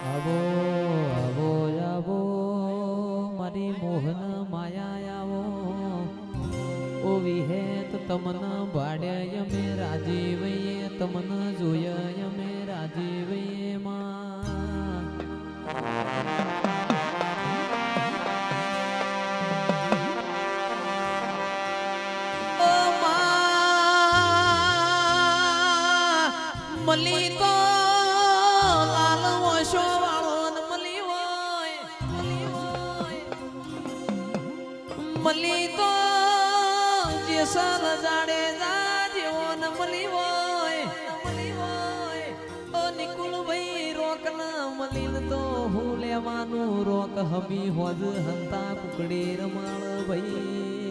આવો આવો આવો મારી મોહન માયા આવો ઓ વિહેત તમન ભાડ્યા અમે રાજીવયે તમન જોયા અમે રાજીવયે માં ઓ માં મલી તો લાલ વશો વાળો મલી હોય મલી તો જેસલ જાડે જેવો ન મલી હોય ઓ નિકુલ ભાઈ રોક ન મલીન તો હું લેવાનું રોક હમી હોજ હંતા કુકડી રમાળ ભાઈ